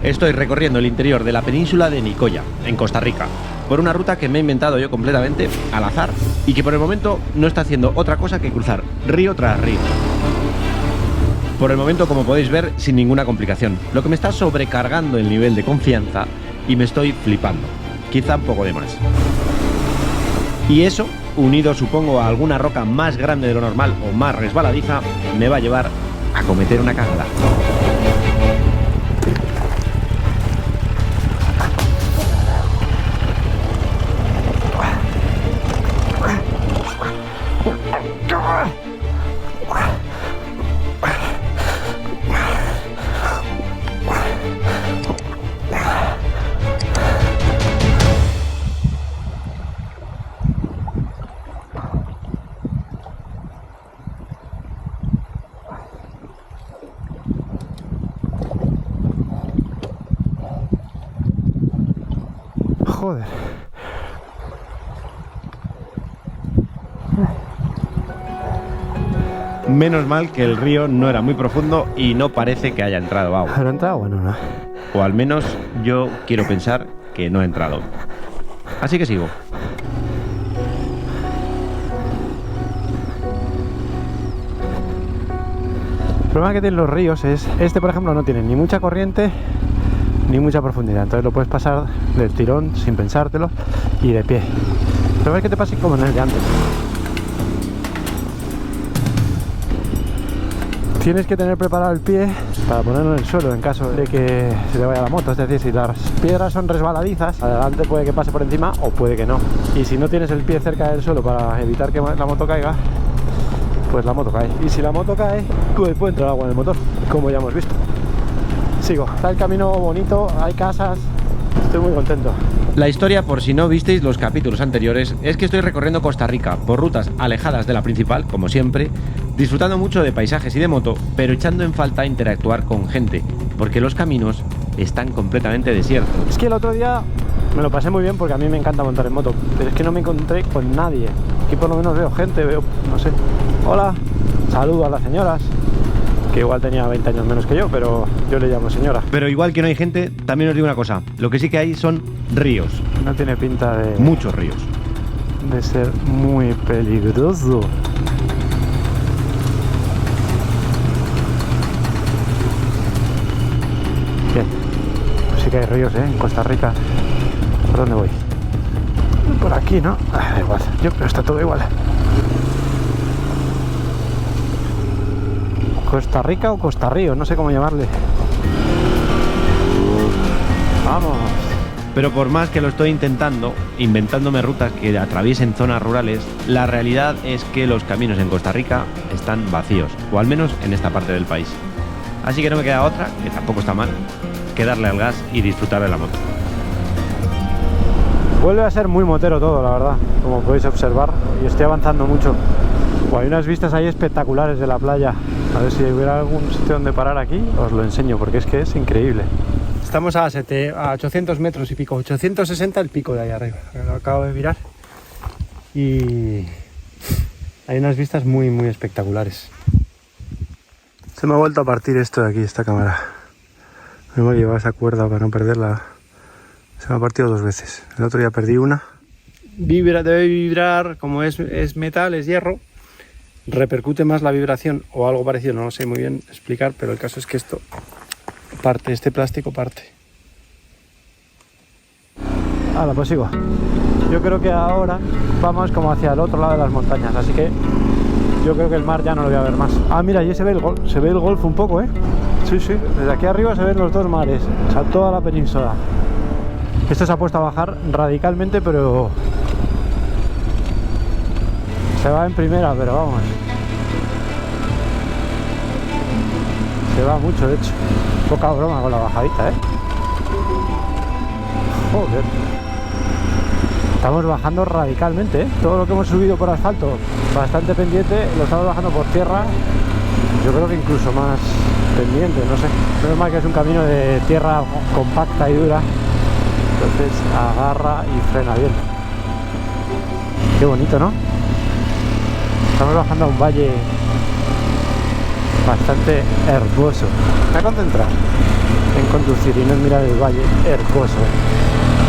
Estoy recorriendo el interior de la península de Nicoya, en Costa Rica, por una ruta que me he inventado yo completamente al azar y que por el momento no está haciendo otra cosa que cruzar río tras río. Por el momento, como podéis ver, sin ninguna complicación, lo que me está sobrecargando el nivel de confianza y me estoy flipando, quizá un poco de más. Y eso, unido supongo a alguna roca más grande de lo normal o más resbaladiza, me va a llevar a cometer una cagada. Joder. Menos mal que el río no era muy profundo y no parece que haya entrado agua. ¿Habrá entrado? Bueno, no. O al menos yo quiero pensar que no ha entrado. Así que sigo. El problema que tienen los ríos es, por ejemplo, no tiene ni mucha corriente ni mucha profundidad, entonces lo puedes pasar del tirón sin pensártelo y de pie. Pero es que te pase como en el de antes. Tienes que tener preparado el pie para ponerlo en el suelo en caso de que se le vaya la moto. Es decir, si las piedras son resbaladizas, adelante puede que pase por encima o puede que no. Y si no tienes el pie cerca del suelo para evitar que la moto caiga, pues la moto cae. Y si la moto cae, pues puede entrar agua en el motor, como ya hemos visto. Sigo, está el camino bonito, hay casas, estoy muy contento. La historia, por si no visteis los capítulos anteriores, es que estoy recorriendo Costa Rica por rutas alejadas de la principal, como siempre, disfrutando mucho de paisajes y de moto, pero echando en falta interactuar con gente, porque los caminos están completamente desiertos. Es que el otro día me lo pasé muy bien porque a mí me encanta montar en moto, pero es que no me encontré con nadie. Aquí por lo menos veo gente, no sé, hola, saludo a las señoras, que igual tenía 20 años menos que yo, pero yo le llamo señora. Pero igual que no hay gente, también os digo una cosa, lo que sí que hay son ríos. No tiene pinta de... Muchos ríos. De ser muy peligroso. Bien, pues sí que hay ríos, en Costa Rica. ¿Por dónde voy? Por aquí, ¿no? Da igual, pero está todo igual. Costa Rica o Costa Río, no sé cómo llamarle. Vamos. Pero por más que lo estoy intentando, inventándome rutas que atraviesen zonas rurales, la realidad es que los caminos en Costa Rica están vacíos, o al menos en esta parte del país. Así que no me queda otra, que tampoco está mal, que darle al gas y disfrutar de la moto. Vuelve a ser muy motero todo, la verdad, como podéis observar, y estoy avanzando mucho. Hay unas vistas ahí espectaculares de la playa. A ver si hubiera algún sitio donde parar aquí, os lo enseño, porque es que es increíble. Estamos a 800 metros y pico, 860 el pico de ahí arriba, lo acabo de mirar. Y hay unas vistas muy, muy espectaculares. Se me ha vuelto a partir esto de aquí, esta cámara. Me voy a llevar esa cuerda para no perderla. Se me ha partido 2 veces. El otro día perdí una. Debe vibrar, como es metal, es hierro. Repercute más la vibración o algo parecido, no lo sé muy bien explicar, pero el caso es que esto parte, este plástico parte. Ahora pues sigo. Yo creo que ahora vamos como hacia el otro lado de las montañas, así que yo creo que el mar ya no lo voy a ver más. Ah, mira, allí se ve el golfo un poco, Sí, desde aquí arriba se ven los dos mares, o sea, toda la península. Esto se ha puesto a bajar radicalmente, pero se va en primera, pero vamos. Se va mucho, de hecho. Poca broma con la bajadita, Joder. Estamos bajando radicalmente, Todo lo que hemos subido por asfalto, bastante pendiente, lo estamos bajando por tierra. Yo creo que incluso más pendiente, no sé. Menos mal que es un camino de tierra compacta y dura. Entonces agarra y frena bien. Qué bonito, ¿no? Estamos bajando a un valle bastante hermoso. Me voy a concentrar en conducir y no en mirar el valle. Hermoso.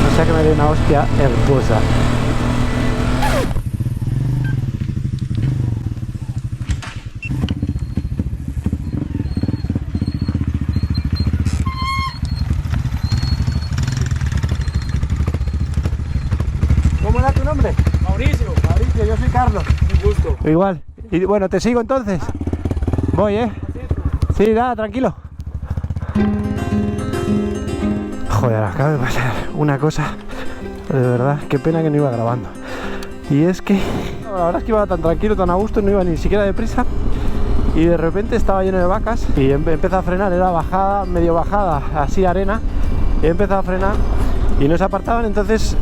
No sea que me dé una hostia hermosa. ¿Cómo era tu nombre? Mauricio, Mauricio, yo soy Carlos. un gusto. Igual. Y bueno, te sigo entonces. Voy, ¿eh? Sí, nada, tranquilo. Joder, acaba de pasar una cosa. De verdad, qué pena que no iba grabando. Y es que la verdad es que iba tan tranquilo, tan a gusto, no iba ni siquiera deprisa. Y de repente estaba lleno de vacas y empezó a frenar, era bajada, medio bajada, así arena. Y empezó a frenar y no se apartaban, entonces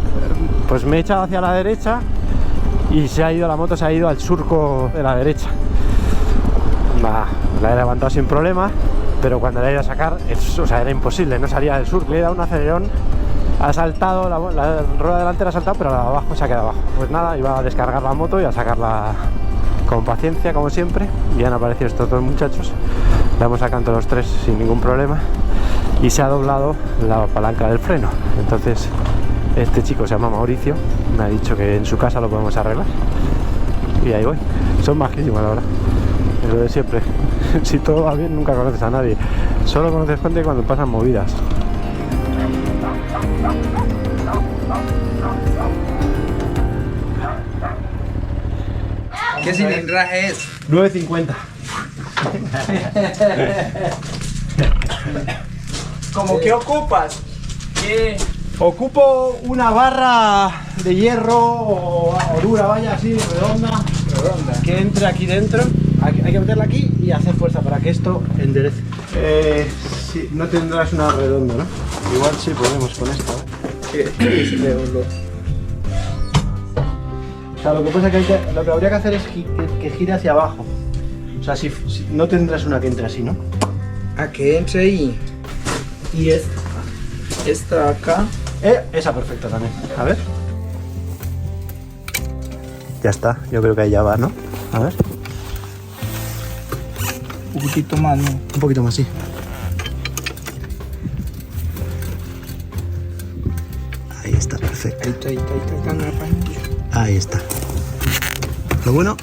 pues me he echado hacia la derecha y la moto se ha ido al surco de la derecha. La he levantado sin problema, pero cuando la he ido a sacar, era imposible, no salía del surco. Le he dado un acelerón, ha saltado, la rueda delantera ha saltado, pero la de abajo se ha quedado abajo. Pues nada, iba a descargar la moto y a sacarla con paciencia, como siempre, y han aparecido estos dos muchachos. La hemos sacado entre los tres sin ningún problema y se ha doblado la palanca del freno. Entonces este chico se llama Mauricio, me ha dicho que en su casa lo podemos arreglar y ahí voy. Son majísimos, la verdad, es lo de siempre. Si todo va bien nunca conoces a nadie, solo conoces gente cuando pasan movidas. ¿Qué cilindraje es? 950. ¿Cómo qué ocupas? ¿Qué? Ocupo una barra de hierro o dura, vaya, así, redonda, que entre aquí dentro. Hay que meterla aquí y hacer fuerza para que esto enderece. Sí, no tendrás una redonda, ¿no? Igual sí podemos con esto. O sea, lo que pasa es que, lo que habría que hacer es que gire hacia abajo. O sea, si no tendrás una que entre así, ¿no? A que entre ahí. Y esta acá. Esa perfecta también. A ver. Ya está, yo creo que ahí ya va, ¿no? A ver. Un poquito más, ¿no? Un poquito más, sí. Ahí está, perfecto. Ahí está, no apaño. Ahí está. Lo bueno.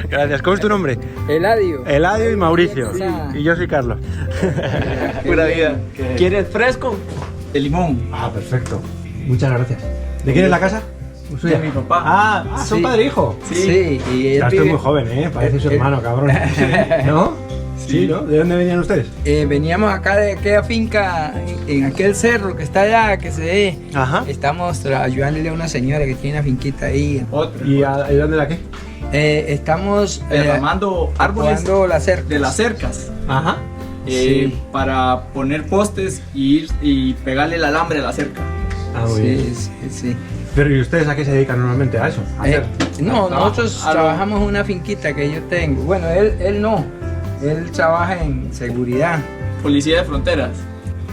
Gracias. ¿Cómo es tu nombre? Eladio. Eladio y Mauricio. Sí. Y yo soy Carlos. Pura vida. ¿Quieres fresco? De limón. Ah, perfecto. Muchas gracias. ¿De quién es la casa? De mi papá. Ah, son Sí. padre e hijo. Sí, y él Ya estoy vive- muy joven, parece su hermano, cabrón. ¿No? Sí, ¿no? ¿De dónde venían ustedes? Veníamos acá de aquella finca, en aquel cerro que está allá, que se ve. Ajá. Estamos ayudándole a una señora que tiene una finquita ahí. ¿Y dónde la qué? Estamos derramando árboles podando la cerca. de las cercas Ajá. Sí. para poner postes y pegarle el alambre a la cerca. Ah, muy bien. Sí. Pero ¿y ustedes a qué se dedican normalmente? ¿A eso? ¿A hacer? No, Trabajo. nosotros trabajamos en una finquita que yo tengo. Bueno, él no. Él trabaja en seguridad. Policía de fronteras.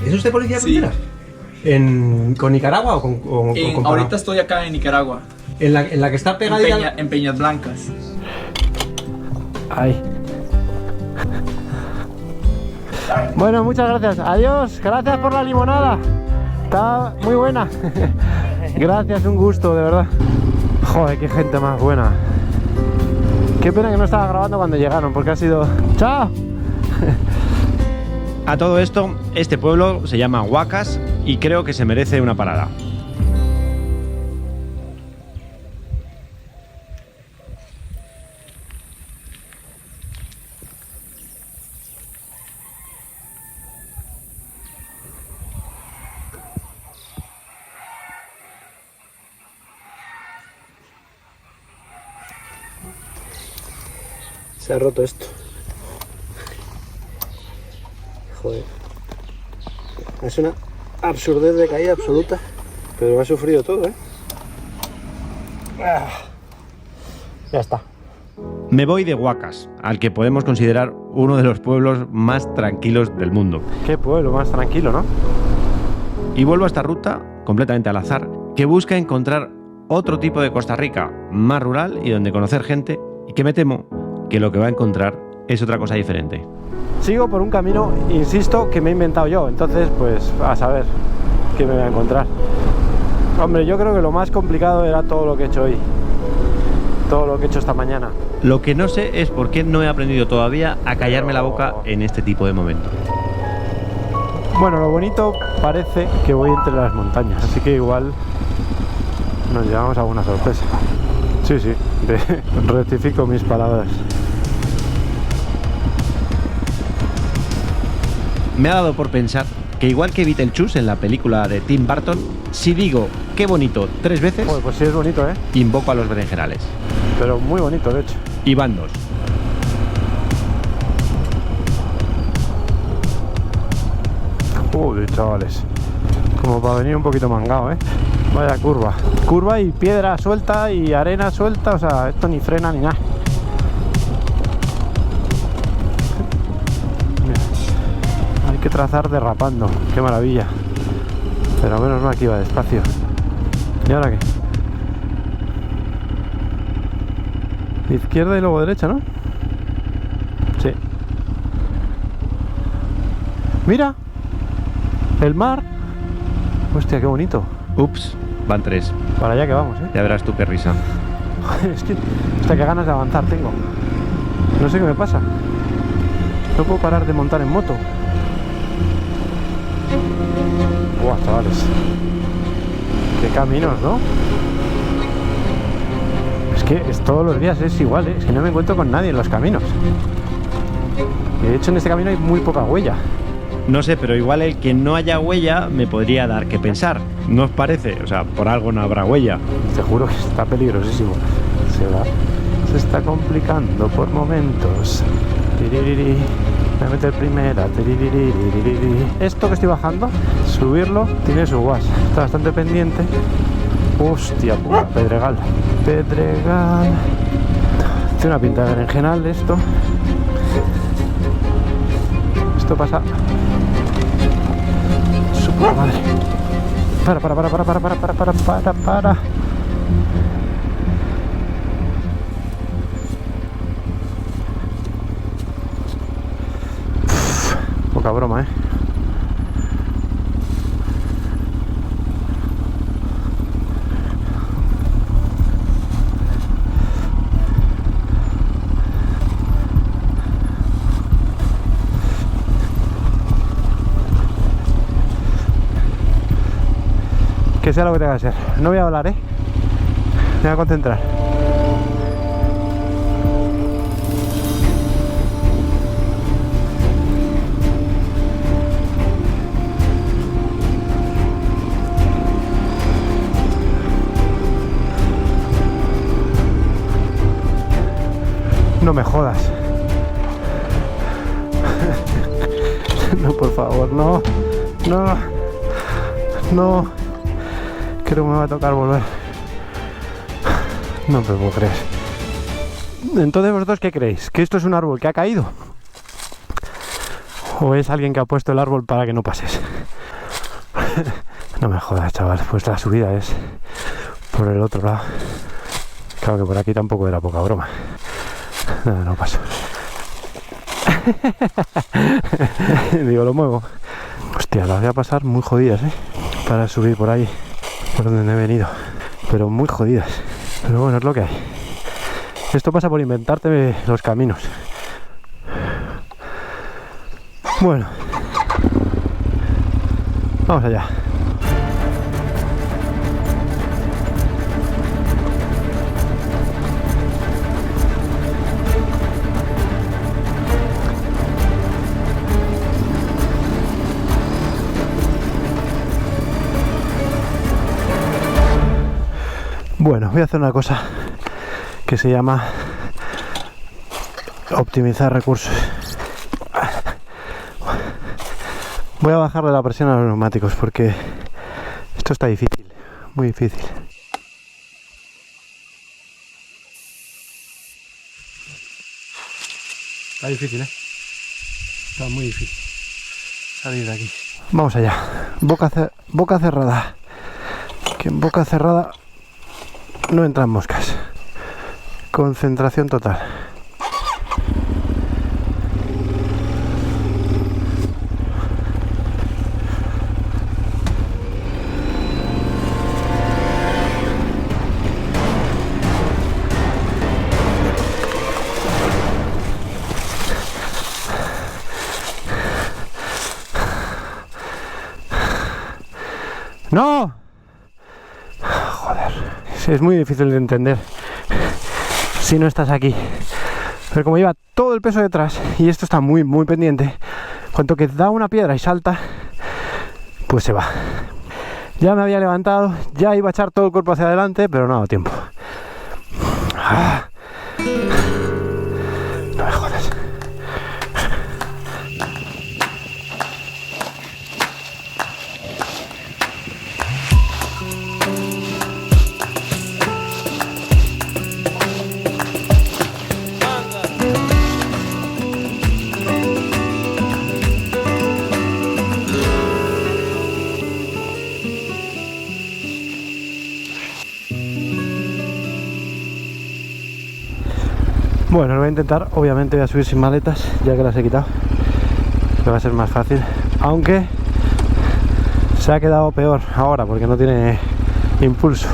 ¿Es usted policía de Sí. fronteras? ¿Con Nicaragua o con Panamá? Ahorita estoy acá en Nicaragua, ¿En la que está en, pegadita? en Peñas Blancas. Ahí. Bueno, muchas gracias. Adiós. Gracias por la limonada. Está muy buena. Gracias, un gusto, de verdad. Joder, qué gente más buena. Qué pena que no estaba grabando cuando llegaron, porque ha sido... ¡Chao! A todo esto, este pueblo se llama Huacas y creo que se merece una parada. Se ha roto esto. Joder. Es una absurdez de caída absoluta. Pero ha sufrido todo, ¿eh? Ya está. Me voy de Huacas, al que podemos considerar uno de los pueblos más tranquilos del mundo. Qué pueblo más tranquilo, ¿no? Y vuelvo a esta ruta, completamente al azar, que busca encontrar otro tipo de Costa Rica, más rural y donde conocer gente, y que me temo que lo que va a encontrar es otra cosa diferente. Sigo por un camino, insisto, que me he inventado yo, entonces pues a saber qué me voy a encontrar. Hombre, yo creo que lo más complicado era todo lo que he hecho hoy, todo lo que he hecho esta mañana. Lo que no sé es por qué no he aprendido todavía a callarme la boca en este tipo de momentos. Bueno, lo bonito parece que voy entre las montañas, así que igual nos llevamos alguna sorpresa. Sí, rectifico mis palabras. Me ha dado por pensar que igual que Beetlejuice en la película de Tim Burton, si digo qué bonito 3 veces, Pues sí es bonito, invoco a los berenjenales. pero muy bonito de hecho. Y van 2. Joder, chavales, como para venir un poquito mangado, vaya curva y piedra suelta y arena suelta, o sea, esto ni frena ni nada. Mira, hay que trazar derrapando, qué maravilla, pero menos mal que iba despacio. ¿Y ahora qué? Izquierda y luego derecha, ¿no? Sí. Mira, el mar. Hostia, qué bonito. Ups, van 3. Para allá que vamos, Ya verás tú qué risa. Es que, hostia, qué ganas de avanzar tengo. No sé qué me pasa. No puedo parar de montar en moto. Buah, chavales. Qué caminos, ¿no? Es que todos los días es igual, Es que no me encuentro con nadie en los caminos. Y de hecho en este camino hay muy poca huella. No sé, pero igual el que no haya huella me podría dar que pensar. ¿No os parece? O sea, por algo no habrá huella. Te juro que está peligrosísimo. Se está complicando por momentos. Tiririri. Voy a meter primera. Tiririri. Esto que estoy bajando, subirlo, tiene su guas. Está bastante pendiente. Hostia puta, Pedregal. Pedregal. Tiene una pinta de berenjenal esto. Esto pasa. Su puta madre. Para. Poca broma, Que sea lo que tenga que ser. No voy a hablar, me voy a concentrar. No me jodas. No, por favor, no. Creo que me va a tocar volver. No me puedo creer. Entonces, ¿vosotros qué creéis? ¿Que esto es un árbol que ha caído? ¿O es alguien que ha puesto el árbol para que no pases? No me jodas, chaval. Pues la subida es por el otro lado. Claro que por aquí tampoco era poca broma. No paso. Digo, lo muevo. Hostia, las voy a pasar muy jodidas, para subir por ahí, por donde he venido. Pero muy jodidas. Pero bueno, es lo que hay. Esto pasa por inventarte los caminos. Bueno. Vamos allá. Bueno, voy a hacer una cosa que se llama optimizar recursos. Voy a bajarle la presión a los neumáticos porque esto está difícil, muy difícil. Está difícil, Está muy difícil salir de aquí. Vamos allá. Boca cerrada. Que en boca cerrada No entran moscas. Concentración total. ¡No! Joder, es muy difícil de entender si no estás aquí. Pero como lleva todo el peso detrás y esto está muy pendiente, cuanto que da una piedra y salta, pues se va. Ya me había levantado, ya iba a echar todo el cuerpo hacia adelante, pero no ha dado tiempo. No me jodas. Bueno, lo voy a intentar, obviamente voy a subir sin maletas, ya que las he quitado, que va a ser más fácil, aunque se ha quedado peor ahora porque no tiene impulso.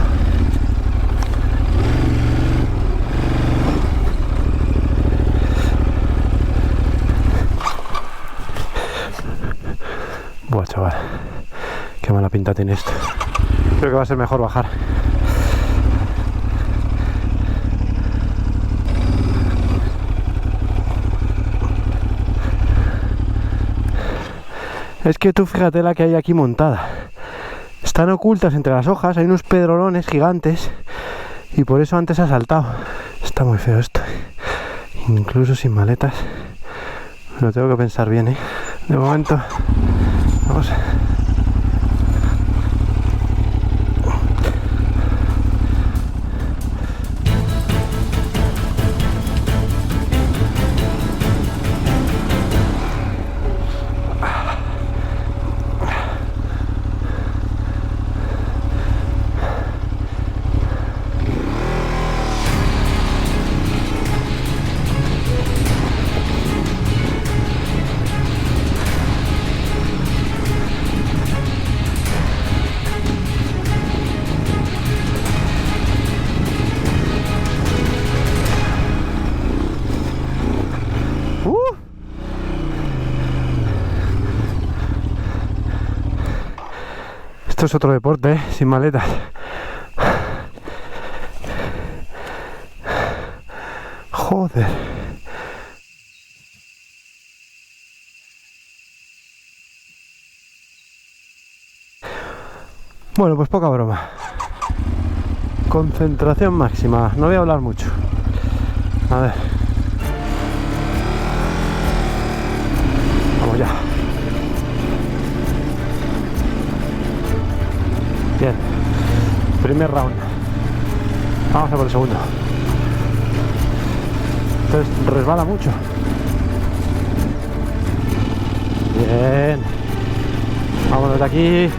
Buah, chaval, qué mala pinta tiene esto. Creo que va a ser mejor bajar. Es que tú fíjate la que hay aquí montada. Están ocultas entre las hojas, hay unos pedrolones gigantes y por eso antes ha saltado. Está muy feo esto. Incluso sin maletas. Lo tengo que pensar bien, ¿eh? De momento, vamos. Esto es otro deporte, ¿eh? Sin maletas. Joder. Bueno, pues poca broma. Concentración máxima. No voy a hablar mucho. A ver. Vamos ya. Bien. Primer round. Vamos a por el segundo. Entonces resbala mucho. Bien. Vámonos de aquí.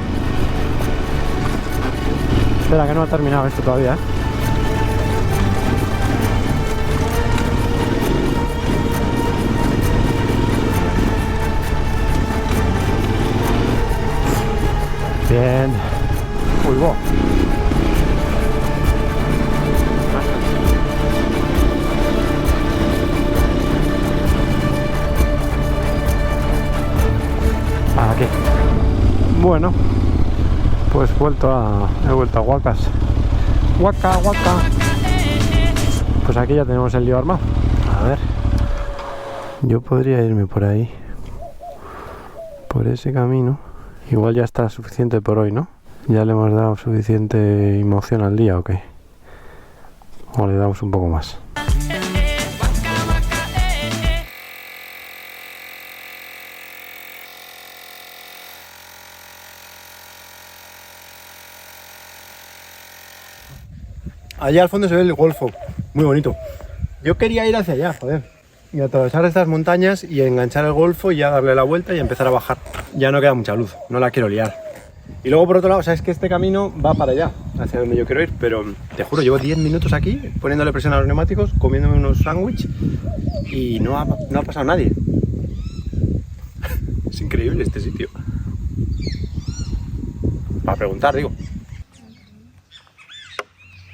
Espera, que no ha terminado esto todavía, ¿eh? Bien. Uy, wow. Aquí. Bueno, pues he vuelto a Huacas. Huaca. Pues aquí ya tenemos el lío armado. A ver. Yo podría irme por ahí. Por ese camino. Igual ya está suficiente por hoy, ¿no? Ya le hemos dado suficiente emoción al día, ¿o qué? O le damos un poco más. Allá al fondo se ve el Golfo, muy bonito. Yo quería ir hacia allá, joder, y atravesar estas montañas y enganchar el Golfo y ya darle la vuelta y empezar a bajar. Ya no queda mucha luz, no la quiero liar. Y luego por otro lado, o sea, es que este camino va para allá, hacia donde yo quiero ir, pero te juro, llevo 10 minutos aquí poniéndole presión a los neumáticos, comiéndome unos sándwiches y no ha pasado nadie. Es increíble este sitio. Para preguntar, digo.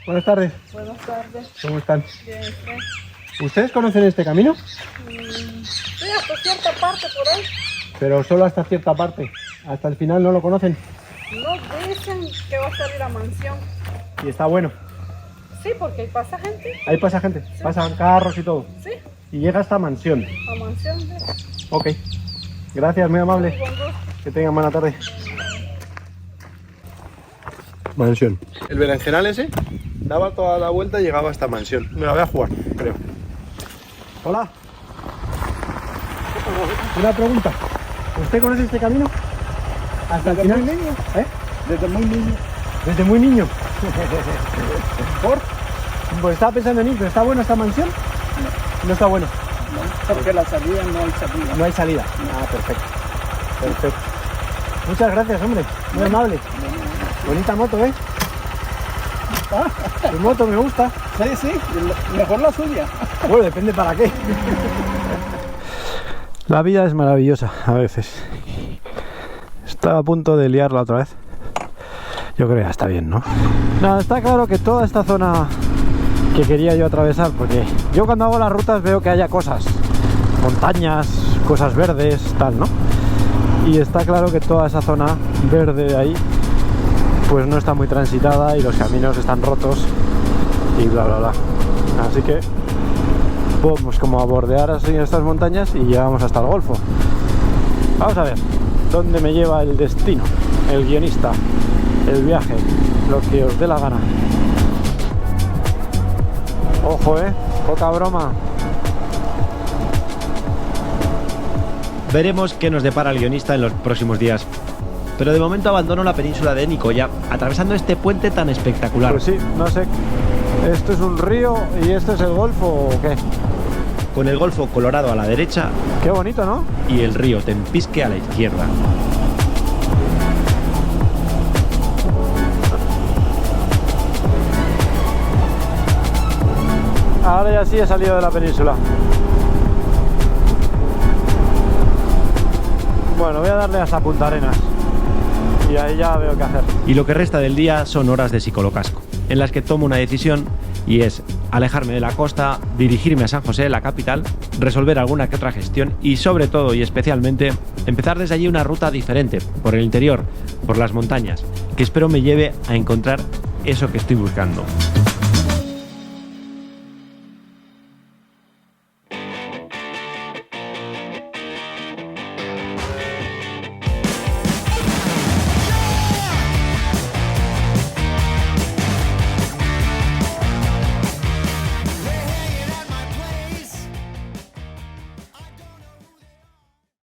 Buenas tardes. Buenas tardes. ¿Cómo están? Bien, ¿usted? ¿Ustedes conocen este camino? Sí, hasta cierta parte por ahí. Pero solo hasta cierta parte. Hasta el final no lo conocen. No dicen que va a salir a mansión. Y está bueno. Sí, porque ahí pasa gente. Ahí pasa gente, pasan carros y todo. Sí, Y llega hasta mansión. a mansión. Sí. Ok. Gracias, muy amable. Con gusto. Que tengan buena tarde. Mansión. El berenjenal ese daba toda la vuelta y llegaba hasta mansión. Me la voy a jugar, creo. Hola. Una pregunta. ¿Usted conoce este camino? ¿Hasta el final? muy niño. ¿Eh? Desde muy niño. Desde muy niño. ¿Por? Pues estaba pensando en ir, pero ¿está bueno esta mansión? No está bueno. Porque la salida no hay salida. No hay salida. Ah, perfecto. Perfecto. Muchas gracias, hombre. Muy amable. Bonita moto, ¿eh? Tu moto me gusta. Sí, sí, mejor la suya. Bueno, depende para qué. La vida es maravillosa a veces. Estaba a punto de liarla otra vez. Yo creo que ya está bien, ¿no? Nada, está claro que toda esta zona que quería yo atravesar, porque yo cuando hago las rutas veo que haya cosas, montañas, cosas verdes, tal, ¿no? Y está claro que toda esa zona verde de ahí pues no está muy transitada y los caminos están rotos y bla bla bla. Así que vamos como a bordear así estas montañas y llegamos hasta el Golfo. Vamos a ver dónde me lleva el destino, el guionista, el viaje, lo que os dé la gana. Ojo, poca broma. Veremos qué nos depara el guionista en los próximos días. Pero de momento abandono la península de Nicoya, atravesando este puente tan espectacular. Pues sí, no sé, ¿esto es un río y esto es el Golfo o qué? Con el Golfo Colorado a la derecha Qué bonito, ¿no? y el río Tempisque a la izquierda. Ahora ya sí he salido de la península. Bueno, voy a darle hasta Punta Arenas y ahí ya veo qué hacer. Y lo que resta del día son horas de psicolocasco, en las que tomo una decisión y es alejarme de la costa, dirigirme a San José, la capital, resolver alguna que otra gestión y sobre todo y especialmente empezar desde allí una ruta diferente, por el interior, por las montañas, que espero me lleve a encontrar eso que estoy buscando.